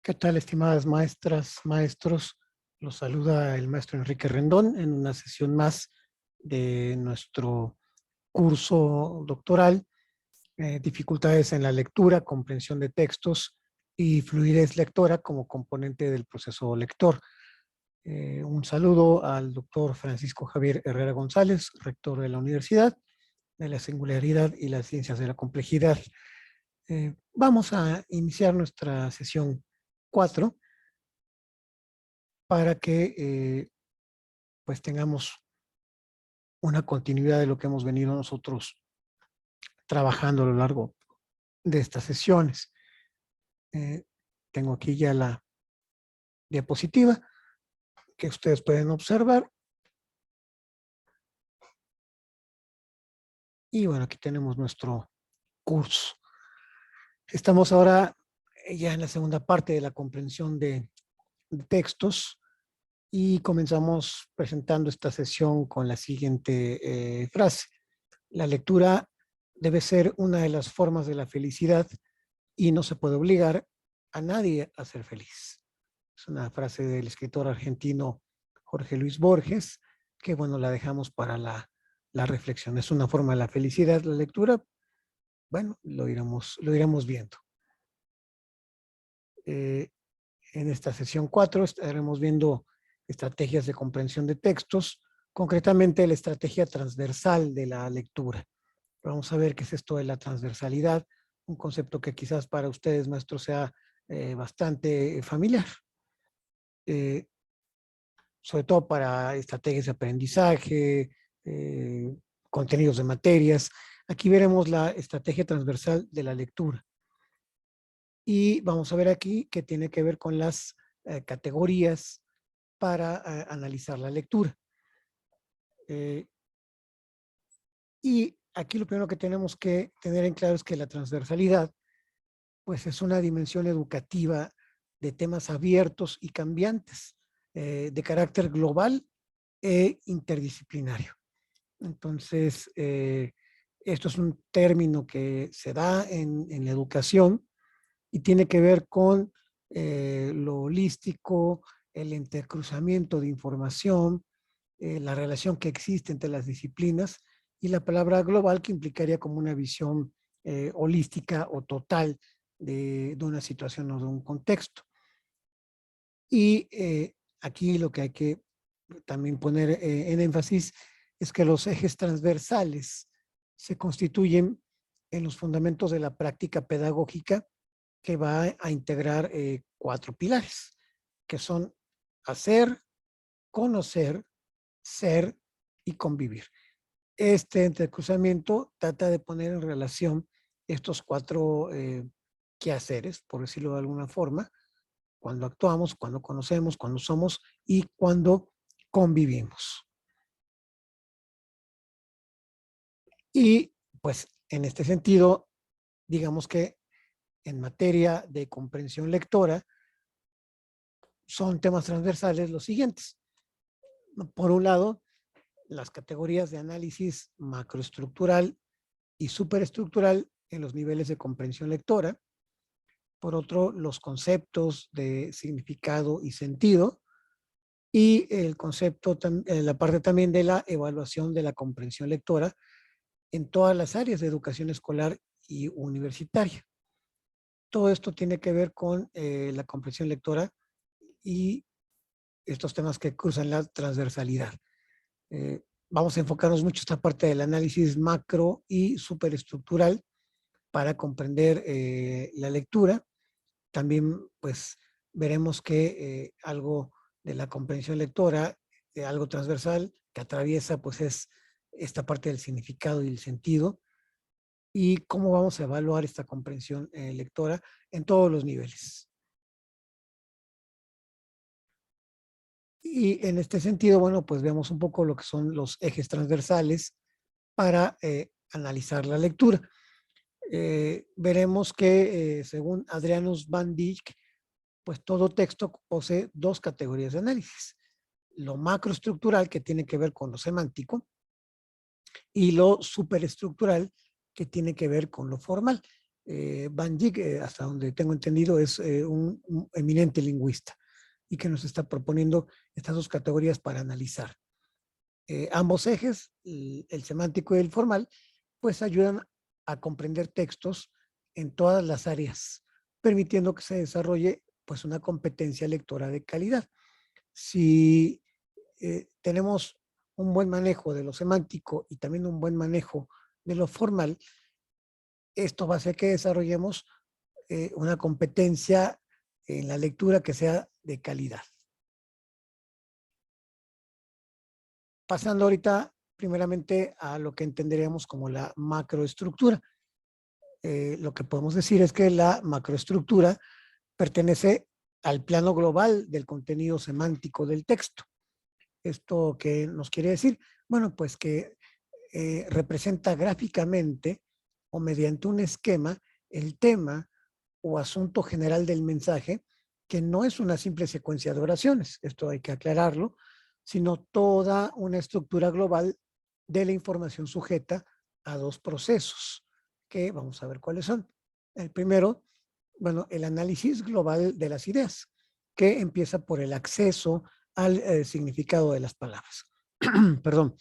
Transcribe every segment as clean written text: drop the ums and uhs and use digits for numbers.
¿Qué tal, estimadas maestras, maestros? Los saluda el maestro Enrique Rendón en una sesión más de nuestro curso doctoral, dificultades en la lectura, comprensión de textos y fluidez lectora como componente del proceso lector. Un saludo al doctor Francisco Javier Herrera González, rector de la Universidad de la Singularidad y las Ciencias de la Complejidad. Vamos a iniciar nuestra sesión 4 para que pues tengamos una continuidad de lo que hemos venido nosotros trabajando a lo largo de estas sesiones. Tengo aquí ya la diapositiva que ustedes pueden observar. Y bueno, aquí tenemos nuestro curso. Estamos ahora ya en la segunda parte de la comprensión de textos y comenzamos presentando esta sesión con la siguiente frase. La lectura debe ser una de las formas de la felicidad y no se puede obligar a nadie a ser feliz. Es una frase del escritor argentino Jorge Luis Borges, que bueno, la dejamos para la reflexión. Es una forma de la felicidad, la lectura. Bueno, lo iremos viendo. En esta sesión 4 estaremos viendo estrategias de comprensión de textos, concretamente la estrategia transversal de la lectura. Vamos a ver qué es esto de la transversalidad, un concepto que quizás para ustedes, maestros, sea bastante familiar. Sobre todo para estrategias de aprendizaje, contenidos de materias. Aquí veremos la estrategia transversal de la lectura. Y vamos a ver aquí que tiene que ver con las categorías para analizar la lectura. Y aquí lo primero que tenemos que tener en claro es que la transversalidad pues es una dimensión educativa de temas abiertos y cambiantes, de carácter global e interdisciplinario. Entonces, esto es un término que se da en la educación y tiene que ver con lo holístico, el intercruzamiento de información, la relación que existe entre las disciplinas y la palabra global que implicaría como una visión holística o total de una situación o de un contexto. Y aquí lo que hay que también poner en énfasis es que los ejes transversales se constituyen en los fundamentos de la práctica pedagógica que va a integrar 4 pilares, que son hacer, conocer, ser y convivir. Este entrecruzamiento trata de poner en relación estos 4 quehaceres, por decirlo de alguna forma, cuando actuamos, cuando conocemos, cuando somos y cuando convivimos. Y pues en este sentido, digamos que en materia de comprensión lectora, son temas transversales los siguientes. Por un lado, las categorías de análisis macroestructural y superestructural en los niveles de comprensión lectora. Por otro, los conceptos de significado y sentido. Y el concepto, la parte también de la evaluación de la comprensión lectora en todas las áreas de educación escolar y universitaria. Todo esto tiene que ver con la comprensión lectora y estos temas que cruzan la transversalidad. Vamos a enfocarnos mucho en esta parte del análisis macro y superestructural para comprender la lectura. También, pues, veremos que algo de la comprensión lectora, algo transversal que atraviesa, pues, es esta parte del significado y el sentido y cómo vamos a evaluar esta comprensión lectora en todos los niveles. Y en este sentido, bueno, pues vemos un poco lo que son los ejes transversales para analizar la lectura. Veremos que según Adrianus van Dijk, pues todo texto posee 2 categorías de análisis. Lo macroestructural, que tiene que ver con lo semántico, y lo superestructural, que tiene que ver con lo formal. Van Dijk, hasta donde tengo entendido, es un eminente lingüista y que nos está proponiendo estas dos categorías para analizar. Ambos ejes, el semántico y el formal, pues ayudan a comprender textos en todas las áreas, permitiendo que se desarrolle pues una competencia lectora de calidad. Si tenemos un buen manejo de lo semántico y también un buen manejo de lo formal, esto va a hacer que desarrollemos una competencia en la lectura que sea de calidad. Pasando ahorita primeramente a lo que entenderíamos como la macroestructura. Lo que podemos decir es que la macroestructura pertenece al plano global del contenido semántico del texto. ¿Esto qué nos quiere decir? Bueno, pues que representa gráficamente o mediante un esquema el tema o asunto general del mensaje, que no es una simple secuencia de oraciones, esto hay que aclararlo, sino toda una estructura global de la información sujeta a dos procesos, que vamos a ver cuáles son. El primero, bueno, el análisis global de las ideas, que empieza por el acceso al significado de las palabras. Perdón.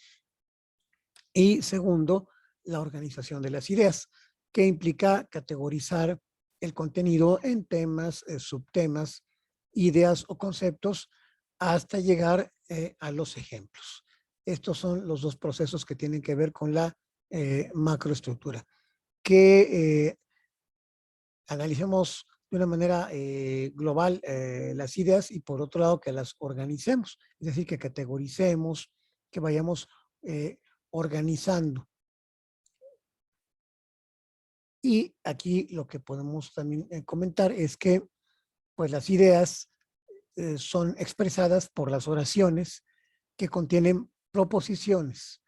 Y segundo, la organización de las ideas, que implica categorizar el contenido en temas, subtemas, ideas o conceptos hasta llegar a los ejemplos. Estos son los dos procesos que tienen que ver con la macroestructura. Que analicemos de una manera global las ideas y por otro lado que las organicemos, es decir, que categoricemos, que vayamos organizando. Y aquí lo que podemos también comentar es que pues las ideas son expresadas por las oraciones que contienen proposiciones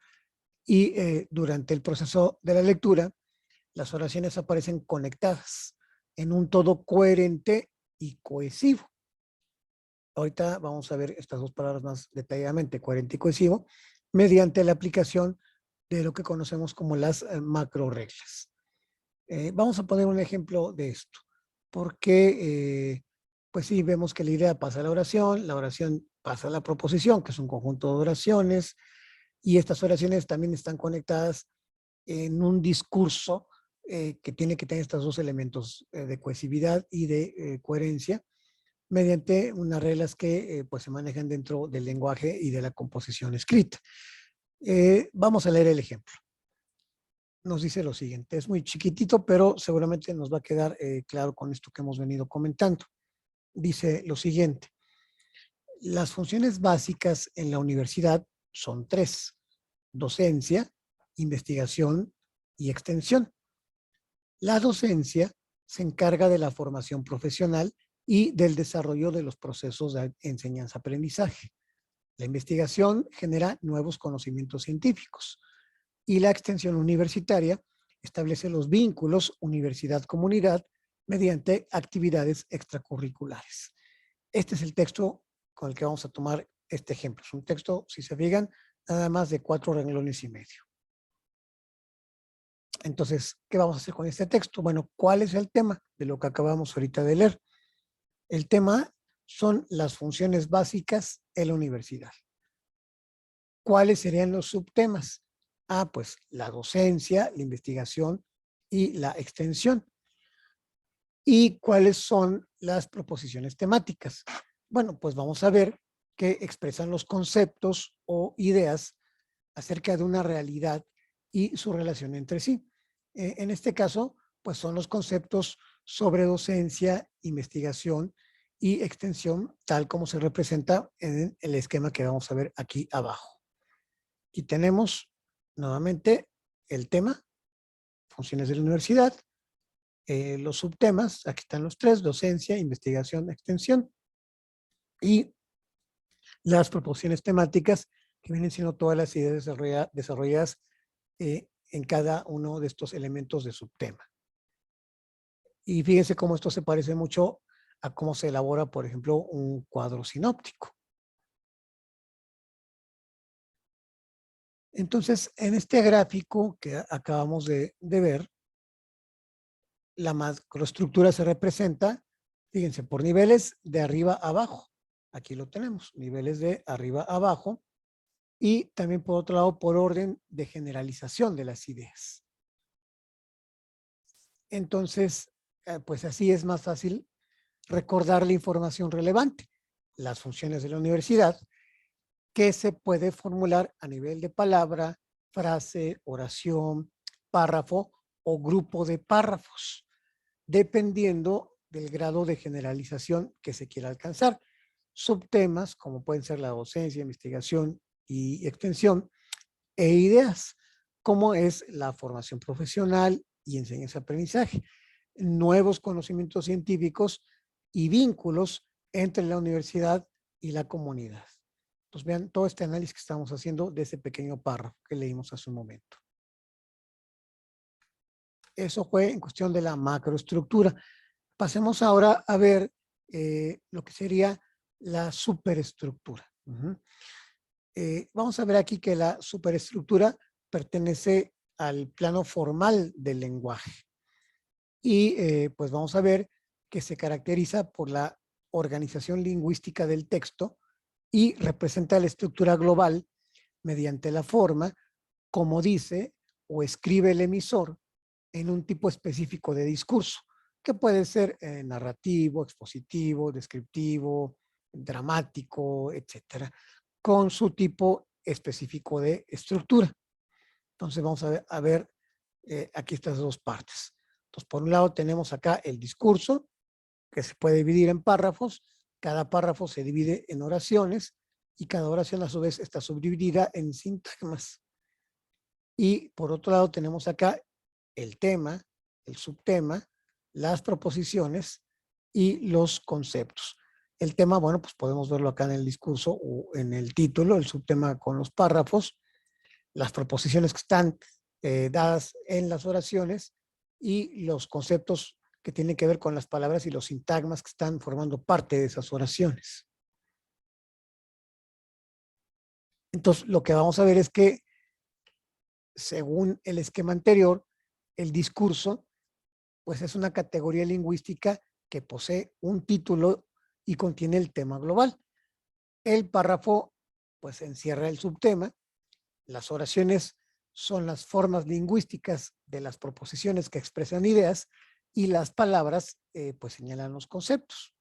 y durante el proceso de la lectura las oraciones aparecen conectadas en un todo coherente y cohesivo. Ahorita vamos a ver estas dos palabras más detalladamente, coherente y cohesivo, mediante la aplicación de lo que conocemos como las macro reglas. Vamos a poner un ejemplo de esto, porque pues sí, vemos que la idea pasa a la oración pasa a la proposición, que es un conjunto de oraciones, y estas oraciones también están conectadas en un discurso que tiene que tener estos dos elementos de cohesividad y de coherencia, mediante unas reglas que pues se manejan dentro del lenguaje y de la composición escrita. Vamos a leer el ejemplo. Nos dice lo siguiente, es muy chiquitito, pero seguramente nos va a quedar claro con esto que hemos venido comentando. Dice lo siguiente, las funciones básicas en la universidad son tres: docencia, investigación y extensión. La docencia se encarga de la formación profesional y del desarrollo de los procesos de enseñanza-aprendizaje. La investigación genera nuevos conocimientos científicos y la extensión universitaria establece los vínculos universidad-comunidad mediante actividades extracurriculares. Este es el texto con el que vamos a tomar este ejemplo. Es un texto, si se fijan, nada más de 4 renglones y medio. Entonces, ¿qué vamos a hacer con este texto? Bueno, ¿cuál es el tema de lo que acabamos ahorita de leer? El tema son las funciones básicas en la universidad. ¿Cuáles serían los subtemas? Pues la docencia, la investigación y la extensión. ¿Y cuáles son las proposiciones temáticas? Bueno, pues vamos a ver que expresan los conceptos o ideas acerca de una realidad y su relación entre sí. En este caso, pues son los conceptos sobre docencia, investigación y extensión, tal como se representa en el esquema que vamos a ver aquí abajo. Y tenemos nuevamente el tema, funciones de la universidad, los subtemas, aquí están los tres: docencia, investigación, extensión, y las proposiciones temáticas, que vienen siendo todas las ideas desarrolladas en cada uno de estos elementos de subtema. Y fíjense cómo esto se parece mucho a cómo se elabora, por ejemplo, un cuadro sinóptico. Entonces, en este gráfico que acabamos de ver, la macroestructura se representa, fíjense, por niveles de arriba a abajo. Aquí lo tenemos, niveles de arriba a abajo. Y también por otro lado, por orden de generalización de las ideas. Entonces, pues así es más fácil recordar la información relevante, las funciones de la universidad, que se puede formular a nivel de palabra, frase, oración, párrafo o grupo de párrafos, dependiendo del grado de generalización que se quiera alcanzar. Subtemas, como pueden ser la docencia, investigación y extensión, e ideas, como es la formación profesional y enseñanza-aprendizaje, nuevos conocimientos científicos y vínculos entre la universidad y la comunidad. Entonces vean todo este análisis que estamos haciendo de ese pequeño párrafo que leímos hace un momento. Eso fue en cuestión de la macroestructura. Pasemos ahora a ver lo que sería la superestructura. Vamos a ver aquí que la superestructura pertenece al plano formal del lenguaje. Y pues vamos a ver que se caracteriza por la organización lingüística del texto y representa la estructura global mediante la forma, como dice o escribe el emisor en un tipo específico de discurso, que puede ser narrativo, expositivo, descriptivo, dramático, etcétera, con su tipo específico de estructura. Entonces vamos a ver aquí estas dos partes. Entonces, por un lado tenemos acá el discurso, que se puede dividir en párrafos. Cada párrafo se divide en oraciones y cada oración a su vez está subdividida en sintagmas. Y por otro lado tenemos acá el tema, el subtema, las proposiciones y los conceptos. El tema, bueno, pues podemos verlo acá en el discurso o en el título, el subtema con los párrafos, las proposiciones que están dadas en las oraciones y los conceptos que tienen que ver con las palabras y los sintagmas que están formando parte de esas oraciones. Entonces, lo que vamos a ver es que, según el esquema anterior, el discurso, pues es una categoría lingüística que posee un título y contiene el tema global. El párrafo, pues encierra el subtema. Las oraciones son las formas lingüísticas de las proposiciones que expresan ideas y las palabras, pues señalan los conceptos.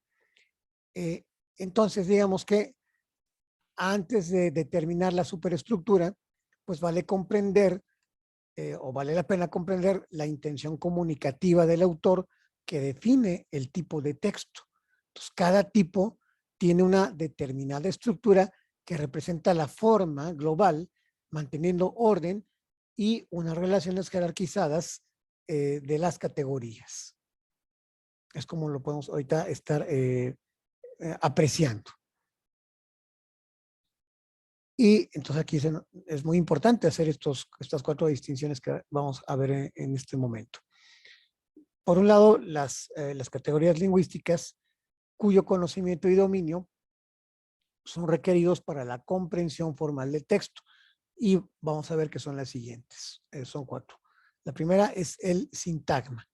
Entonces, digamos que antes de determinar la superestructura, pues vale comprender o vale la pena comprender la intención comunicativa del autor que define el tipo de texto. Entonces, cada tipo tiene una determinada estructura que representa la forma global, manteniendo orden y unas relaciones jerarquizadas de las categorías. Es como lo podemos ahorita estar apreciando. Y entonces aquí es muy importante hacer estas 4 distinciones que vamos a ver en este momento. Por un lado, las categorías lingüísticas cuyo conocimiento y dominio son requeridos para la comprensión formal del texto. Y vamos a ver que son las siguientes. Son 4. La primera es el sintagma.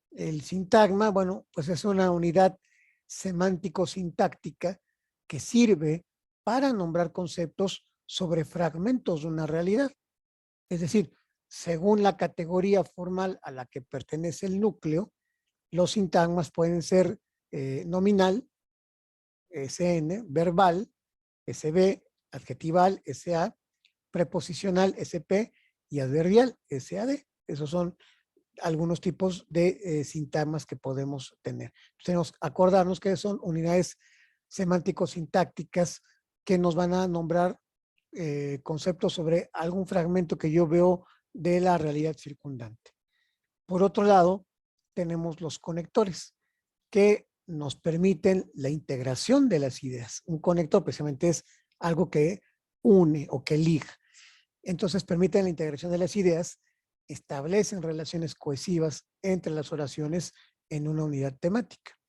El sintagma, bueno, pues es una unidad semántico-sintáctica que sirve para nombrar conceptos sobre fragmentos de una realidad. Es decir, según la categoría formal a la que pertenece el núcleo, los sintagmas pueden ser nominal, SN, verbal, SB, adjetival, SA, preposicional, SP y adverbial, SAD. Esos son algunos tipos de sintagmas que podemos tener. Tenemos que acordarnos que son unidades semántico-sintácticas que nos van a nombrar conceptos sobre algún fragmento que yo veo de la realidad circundante. Por otro lado, tenemos los conectores que nos permiten la integración de las ideas. Un conector precisamente es algo que une o que liga. Entonces permiten la integración de las ideas, establecen relaciones cohesivas entre las oraciones en una unidad temática.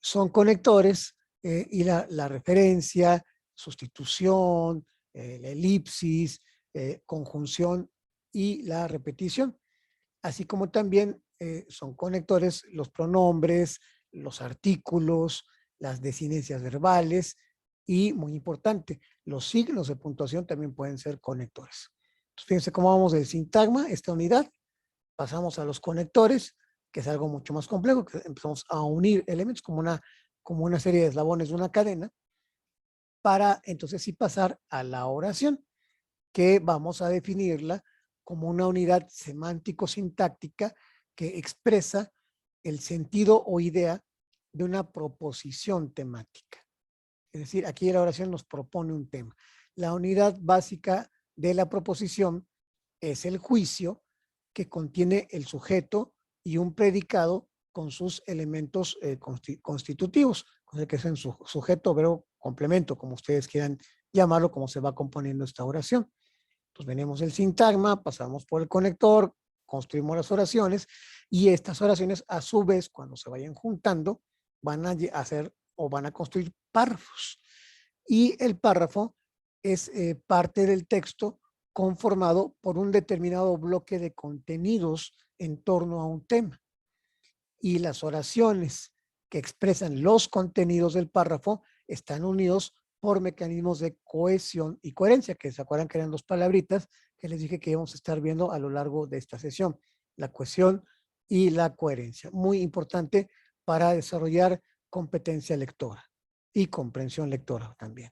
Son conectores y la referencia, sustitución, la elipsis, conjunción y la repetición, así como también son conectores los pronombres, los artículos, las desinencias verbales y, muy importante, los signos de puntuación también pueden ser conectores. Entonces, fíjense cómo vamos del sintagma, esta unidad, pasamos a los conectores, que es algo mucho más complejo, que empezamos a unir elementos como una serie de eslabones de una cadena, para entonces sí pasar a la oración, que vamos a definirla como una unidad semántico-sintáctica que expresa el sentido o idea de una proposición temática. Es decir, aquí la oración nos propone un tema. La unidad básica de la proposición es el juicio, que contiene el sujeto y un predicado con sus elementos constitutivos, que es en su sujeto, verbo, complemento, como ustedes quieran llamarlo, como se va componiendo esta oración. Entonces venimos del sintagma, pasamos por el conector, construimos las oraciones y estas oraciones a su vez, cuando se vayan juntando, van a hacer o van a construir párrafos. Y el párrafo es parte del texto conformado por un determinado bloque de contenidos en torno a un tema. Y las oraciones que expresan los contenidos del párrafo están unidos por mecanismos de cohesión y coherencia, que se acuerdan que eran dos palabritas que les dije que íbamos a estar viendo a lo largo de esta sesión, la cohesión y la coherencia. Muy importante para desarrollar competencia lectora y comprensión lectora también.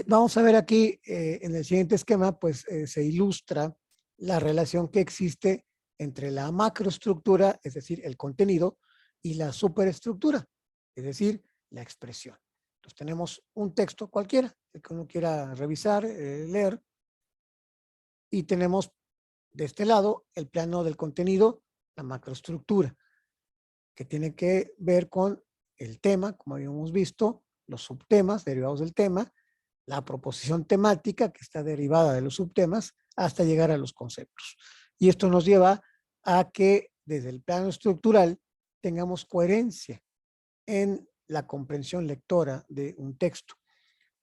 Vamos a ver aquí en el siguiente esquema, pues se ilustra la relación que existe entre la macroestructura, es decir, el contenido, y la superestructura, es decir, la expresión. Entonces tenemos un texto cualquiera, el que uno quiera revisar, leer, y tenemos de este lado el plano del contenido, la macroestructura, que tiene que ver con el tema, como habíamos visto, los subtemas derivados del tema, la proposición temática que está derivada de los subtemas hasta llegar a los conceptos. Y esto nos lleva a que desde el plano estructural tengamos coherencia en la comprensión lectora de un texto.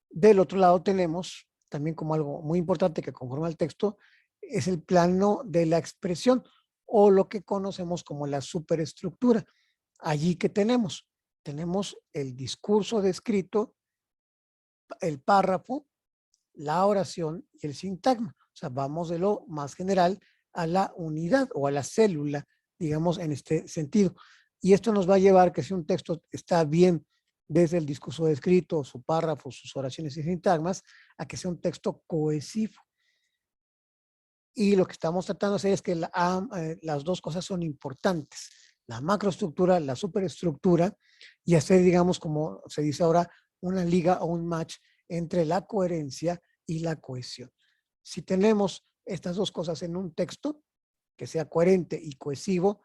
Del otro lado tenemos también como algo muy importante que conforma el texto es el plano de la expresión o lo que conocemos como la superestructura. Allí que tenemos el discurso descrito, el párrafo, la oración y el sintagma. O sea, vamos de lo más general a la unidad o a la célula, digamos, en este sentido. Y esto nos va a llevar que si un texto está bien desde el discurso descrito, su párrafo, sus oraciones y sintagmas, a que sea un texto cohesivo. Y lo que estamos tratando de hacer es que las dos cosas son importantes. La macroestructura, la superestructura, y hacer, digamos, como se dice ahora, una liga o un match entre la coherencia y la cohesión. Si tenemos estas dos cosas en un texto, que sea coherente y cohesivo,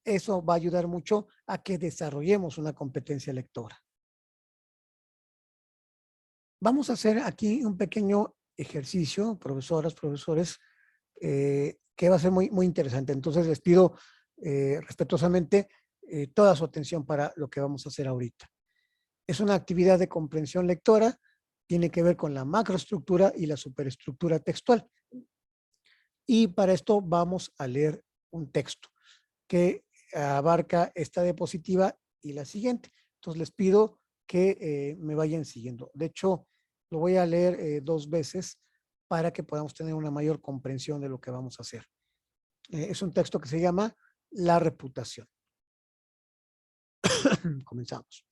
eso va a ayudar mucho a que desarrollemos una competencia lectora. Vamos a hacer aquí un pequeño ejercicio, profesoras, profesores, que va a ser muy, muy interesante. Entonces les pido respetuosamente toda su atención para lo que vamos a hacer ahorita. Es una actividad de comprensión lectora, tiene que ver con la macroestructura y la superestructura textual. Y para esto vamos a leer un texto que abarca esta diapositiva y la siguiente. Entonces les pido que me vayan siguiendo. De hecho, lo voy a leer 2 veces para que podamos tener una mayor comprensión de lo que vamos a hacer. Es un texto que se llama La reputación. Comenzamos.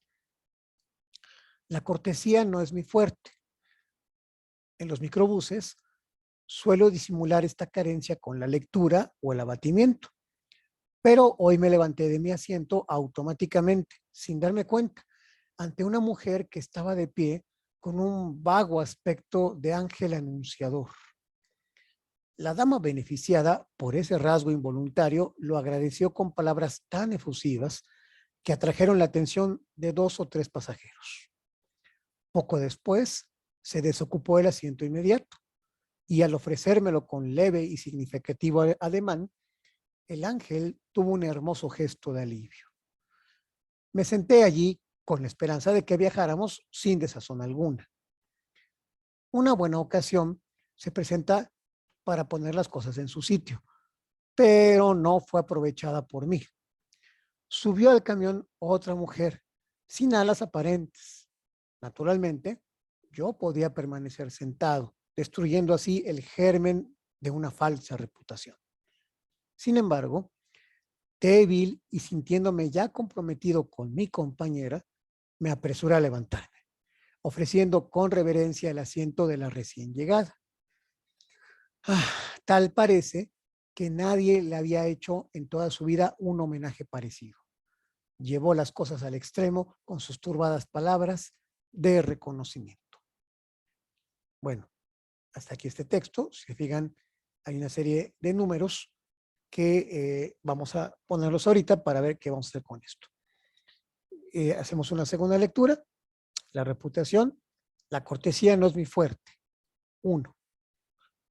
La cortesía no es mi fuerte. En los microbuses suelo disimular esta carencia con la lectura o el abatimiento. Pero hoy me levanté de mi asiento automáticamente, sin darme cuenta, ante una mujer que estaba de pie con un vago aspecto de ángel anunciador. La dama beneficiada por ese rasgo involuntario lo agradeció con palabras tan efusivas que atrajeron la atención de 2 o 3 pasajeros. Poco después, se desocupó el asiento inmediato y al ofrecérmelo con leve y significativo ademán, el ángel tuvo un hermoso gesto de alivio. Me senté allí con la esperanza de que viajáramos sin desazón alguna. Una buena ocasión se presenta para poner las cosas en su sitio, pero no fue aprovechada por mí. Subió al camión otra mujer, sin alas aparentes. Naturalmente, yo podía permanecer sentado, destruyendo así el germen de una falsa reputación. Sin embargo, débil y sintiéndome ya comprometido con mi compañera, me apresuré a levantarme, ofreciendo con reverencia el asiento de la recién llegada. Tal parece que nadie le había hecho en toda su vida un homenaje parecido. Llevó las cosas al extremo con sus turbadas palabras de reconocimiento. Bueno, hasta aquí este texto. Si se fijan, hay una serie de números que vamos a ponerlos ahorita para ver qué vamos a hacer con esto. Hacemos una segunda lectura. La reputación, la cortesía no es mi fuerte. 1.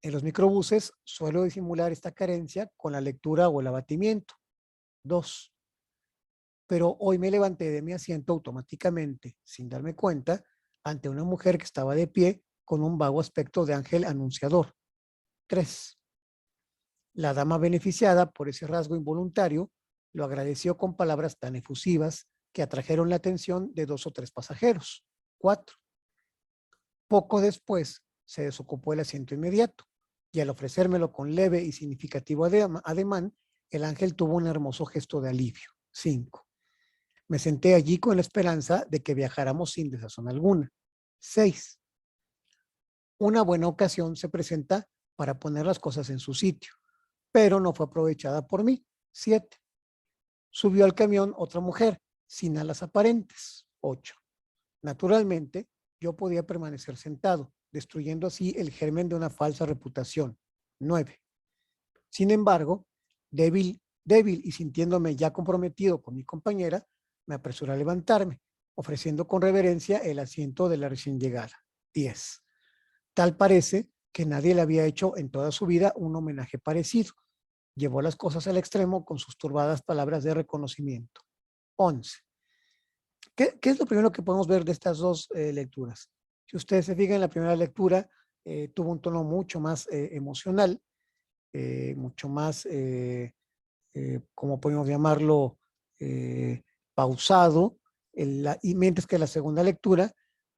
En los microbuses suelo disimular esta carencia con la lectura o el abatimiento. 2. Pero hoy me levanté de mi asiento automáticamente, sin darme cuenta, ante una mujer que estaba de pie con un vago aspecto de ángel anunciador. 3. La dama beneficiada por ese rasgo involuntario lo agradeció con palabras tan efusivas que atrajeron la atención de 2 o 3 pasajeros. 4. Poco después se desocupó el asiento inmediato y al ofrecérmelo con leve y significativo ademán, el ángel tuvo un hermoso gesto de alivio. 5. Me senté allí con la esperanza de que viajáramos sin desazón alguna. 6. Una buena ocasión se presenta para poner las cosas en su sitio, pero no fue aprovechada por mí. 7. Subió al camión otra mujer, sin alas aparentes. 8. Naturalmente, yo podía permanecer sentado, destruyendo así el germen de una falsa reputación. 9. Sin embargo, débil y sintiéndome ya comprometido con mi compañera, me apresuré a levantarme, ofreciendo con reverencia el asiento de la recién llegada. 10. Tal parece que nadie le había hecho en toda su vida un homenaje parecido. Llevó las cosas al extremo con sus turbadas palabras de reconocimiento. 11. ¿Qué es lo primero que podemos ver de estas dos lecturas? Si ustedes se fijan, en la primera lectura tuvo un tono mucho más emocional, mucho más, ¿cómo podemos llamarlo? Pausado, y mientras que la segunda lectura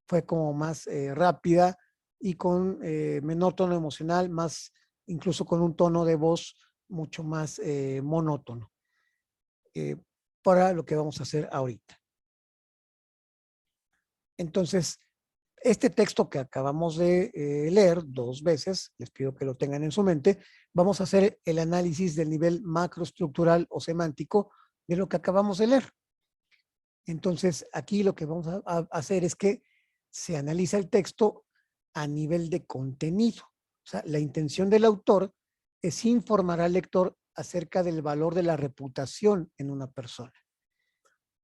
fue como más rápida y con menor tono emocional, más incluso con un tono de voz mucho más monótono, eh, para lo que vamos a hacer ahorita. Entonces, este texto que acabamos de leer 2 veces, les pido que lo tengan en su mente, vamos a hacer el análisis del nivel macroestructural o semántico de lo que acabamos de leer. Entonces, aquí lo que vamos a hacer es que se analiza el texto a nivel de contenido. O sea, la intención del autor es informar al lector acerca del valor de la reputación en una persona.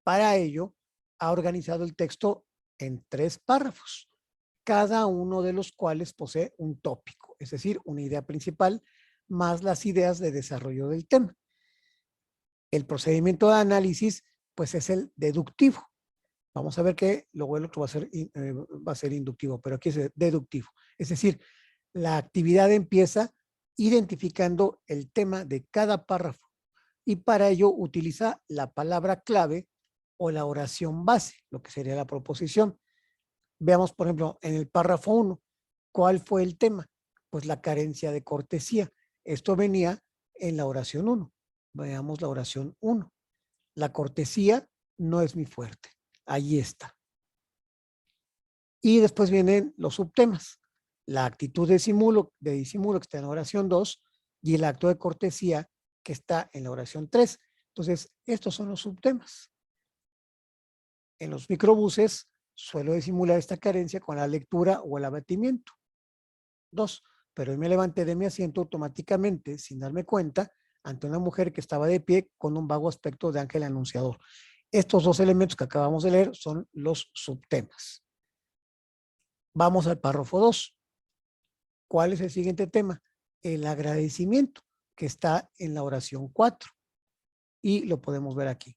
Para ello, ha organizado el texto en 3 párrafos, cada uno de los cuales posee un tópico, es decir, una idea principal, más las ideas de desarrollo del tema. El procedimiento de análisis, pues, es el deductivo. Vamos a ver que luego el otro va a ser inductivo, pero aquí es deductivo. Es decir, la actividad empieza identificando el tema de cada párrafo y para ello utiliza la palabra clave o la oración base, lo que sería la proposición. Veamos, por ejemplo, en el párrafo 1, ¿cuál fue el tema? Pues la carencia de cortesía. Esto venía en la oración 1. Veamos la oración 1. La cortesía no es mi fuerte. Ahí está. Y después vienen los subtemas. La actitud de disimulo que está en la oración 2 y el acto de cortesía que está en la oración 3. Entonces, estos son los subtemas. En los microbuses suelo disimular esta carencia con la lectura o el abatimiento. 2. Pero hoy me levanté de mi asiento automáticamente, sin darme cuenta, ante una mujer que estaba de pie con un vago aspecto de ángel anunciador. Estos 2 elementos que acabamos de leer son los subtemas. Vamos al párrafo 2. ¿Cuál es el siguiente tema? El agradecimiento, que está en la oración 4. Y lo podemos ver aquí.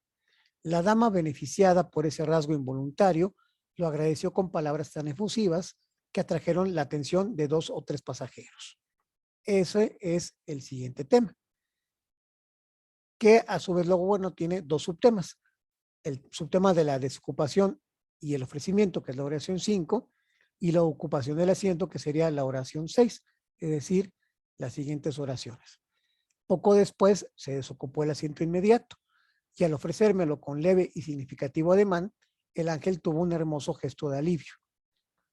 La dama beneficiada por ese rasgo involuntario lo agradeció con palabras tan efusivas que atrajeron la atención de 2 o 3 pasajeros. Ese es el siguiente tema, que a su vez luego, bueno, tiene dos subtemas. El subtema de la desocupación y el ofrecimiento, que es la oración 5, y la ocupación del asiento, que sería la oración 6, es decir, las siguientes oraciones. Poco después se desocupó el asiento inmediato y al ofrecérmelo con leve y significativo ademán, el ángel tuvo un hermoso gesto de alivio.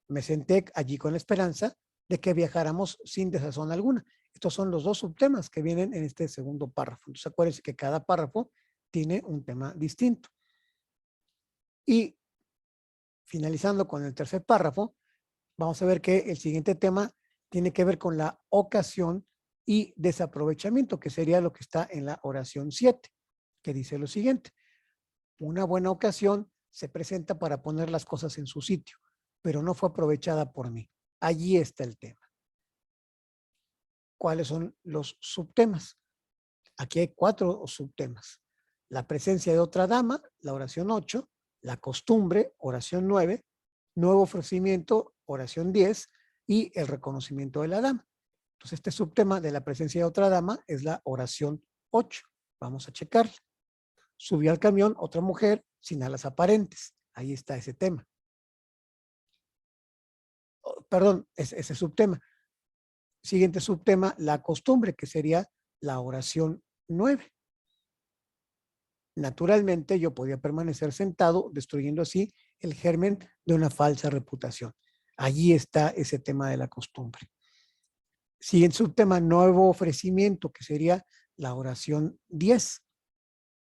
Me senté allí con la esperanza de que viajáramos sin desazón alguna. Estos son los dos subtemas que vienen en este segundo párrafo. Entonces acuérdense que cada párrafo tiene un tema distinto. Y finalizando con el tercer párrafo, vamos a ver que el siguiente tema tiene que ver con la ocasión y desaprovechamiento, que sería lo que está en la oración 7, que dice lo siguiente: una buena ocasión se presenta para poner las cosas en su sitio, pero no fue aprovechada por mí. Allí está el tema. ¿Cuáles son los subtemas? Aquí hay 4 subtemas. La presencia de otra dama, la oración 8, la costumbre, oración 9, nuevo ofrecimiento, oración 10, y el reconocimiento de la dama. Entonces, este subtema de la presencia de otra dama es la oración 8. Vamos a checarla. Subió al camión otra mujer sin alas aparentes. Ahí está ese tema. Perdón, ese subtema. Siguiente subtema, la costumbre, que sería la oración 9. Naturalmente, yo podía permanecer sentado, destruyendo así el germen de una falsa reputación. Allí está ese tema de la costumbre. Siguiente subtema, nuevo ofrecimiento, que sería la oración 10.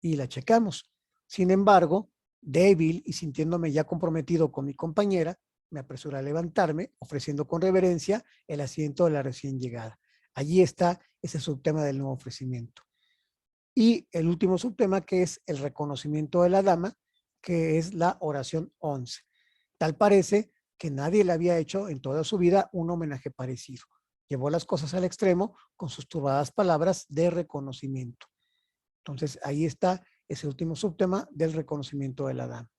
Y la checamos. Sin embargo, débil y sintiéndome ya comprometido con mi compañera, me apresuré a levantarme, ofreciendo con reverencia el asiento de la recién llegada. Allí está ese subtema del nuevo ofrecimiento. Y el último subtema, que es el reconocimiento de la dama, que es la oración 11. Tal parece que nadie le había hecho en toda su vida un homenaje parecido. Llevó las cosas al extremo con sus turbadas palabras de reconocimiento. Entonces, ahí está ese último subtema del reconocimiento de la dama.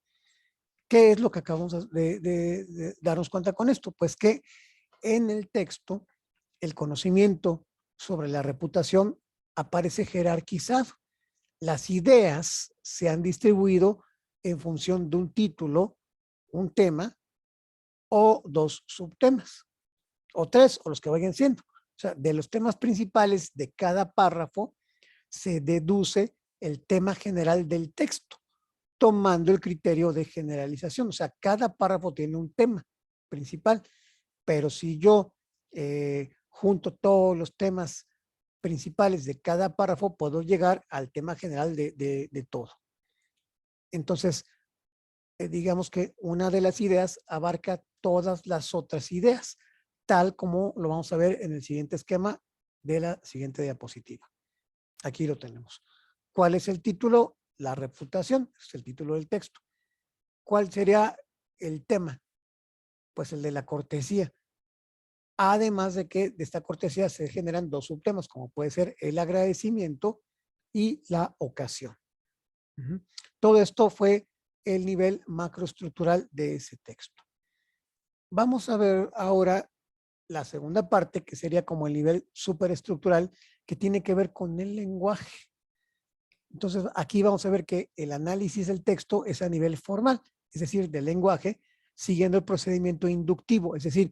¿Qué es lo que acabamos de darnos cuenta con esto? Pues que en el texto el conocimiento sobre la reputación aparece jerarquizado. Las ideas se han distribuido en función de un título, un tema o dos subtemas, o tres, o los que vayan siendo. O sea, de los temas principales de cada párrafo se deduce el tema general del texto, tomando el criterio de generalización. O sea, cada párrafo tiene un tema principal, pero si yo junto todos los temas principales de cada párrafo, puedo llegar al tema general de todo. Entonces, digamos que una de las ideas abarca todas las otras ideas, tal como lo vamos a ver en el siguiente esquema de la siguiente diapositiva. Aquí lo tenemos. ¿Cuál es el título? La reputación, es el título del texto. ¿Cuál sería el tema? Pues el de la cortesía. Además de que de esta cortesía se generan dos subtemas, como puede ser el agradecimiento y la ocasión. Todo esto fue el nivel macroestructural de ese texto. Vamos a ver ahora la segunda parte, que sería como el nivel superestructural, que tiene que ver con el lenguaje. Entonces, aquí vamos a ver que el análisis del texto es a nivel formal, es decir, del lenguaje, siguiendo el procedimiento inductivo, es decir,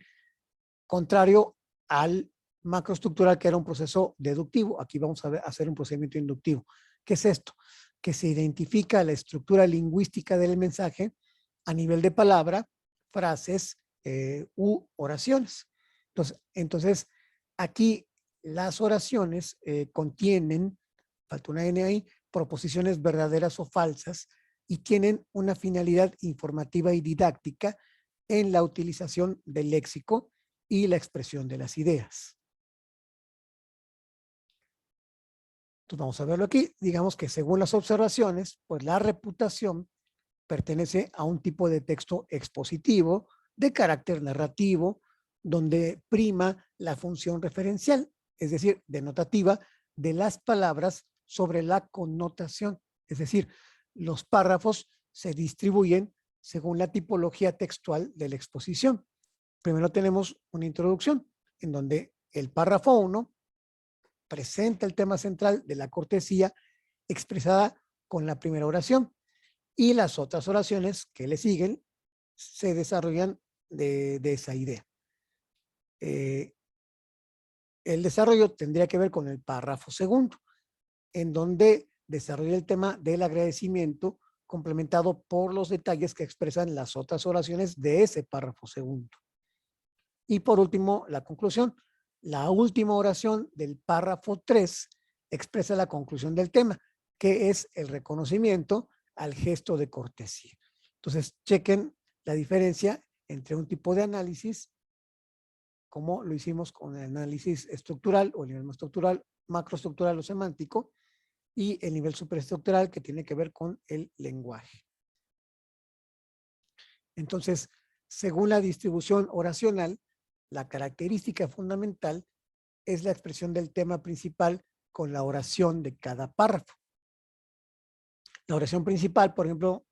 contrario al macroestructural, que era un proceso deductivo. Aquí vamos a hacer un procedimiento inductivo. ¿Qué es esto? Que se identifica la estructura lingüística del mensaje a nivel de palabra, frases u oraciones. Entonces, aquí las oraciones contienen, falta una N ahí, proposiciones verdaderas o falsas y tienen una finalidad informativa y didáctica en la utilización del léxico y la expresión de las ideas. Entonces vamos a verlo aquí. Digamos que según las observaciones, pues la reputación pertenece a un tipo de texto expositivo de carácter narrativo, donde prima la función referencial, es decir, denotativa de las palabras sobre la connotación. Es decir, los párrafos se distribuyen según la tipología textual de la exposición. Primero tenemos una introducción, en donde el párrafo 1 presenta el tema central de la cortesía expresada con la primera oración, y las otras oraciones que le siguen se desarrollan de esa idea. El desarrollo tendría que ver con el párrafo segundo, en donde desarrolla el tema del agradecimiento complementado por los detalles que expresan las otras oraciones de ese párrafo segundo. Y por último, la conclusión. La última oración del párrafo 3 expresa la conclusión del tema, que es el reconocimiento al gesto de cortesía. Entonces, chequen la diferencia entre un tipo de análisis, como lo hicimos con el análisis estructural o el nivel estructural, macroestructural o semántico, y el nivel superestructural que tiene que ver con el lenguaje. Entonces, según la distribución oracional, la característica fundamental es la expresión del tema principal con la oración de cada párrafo. La oración principal, por ejemplo,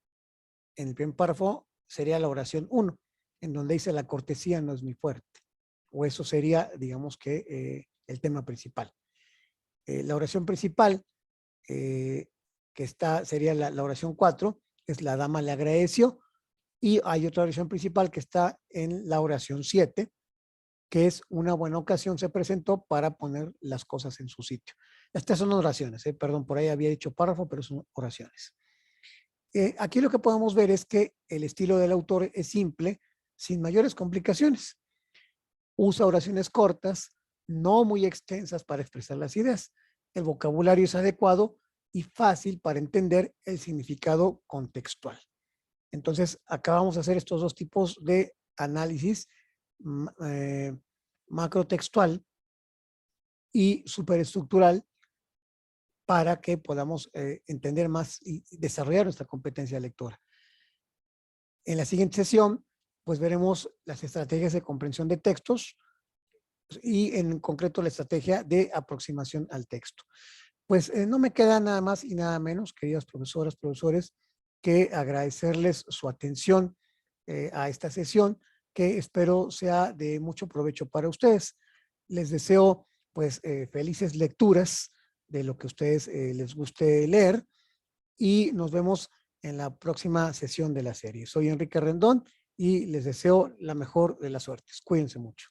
en el primer párrafo sería la oración 1, en donde dice la cortesía no es mi fuerte. O eso sería, digamos que, el tema principal. La oración principal, que sería la oración 4, es la dama le agradeció, y hay otra oración principal que está en la oración 7, que es una buena ocasión se presentó para poner las cosas en su sitio. Estas son oraciones, perdón, por ahí había dicho párrafo, pero son oraciones. Aquí lo que podemos ver es que el estilo del autor es simple, sin mayores complicaciones. Usa oraciones cortas, no muy extensas para expresar las ideas. El vocabulario es adecuado y fácil para entender el significado contextual. Entonces, acá vamos a hacer estos dos tipos de análisis, macrotextual y superestructural, para que podamos entender más y desarrollar nuestra competencia lectora. En la siguiente sesión, pues veremos las estrategias de comprensión de textos y en concreto la estrategia de aproximación al texto. Pues no me queda nada más y nada menos, queridas profesoras, profesores, que agradecerles su atención a esta sesión, que espero sea de mucho provecho para ustedes. Les deseo pues felices lecturas de lo que a ustedes les guste leer, y nos vemos en la próxima sesión de la serie. Soy Enrique Rendón y les deseo la mejor de las suertes. Cuídense mucho.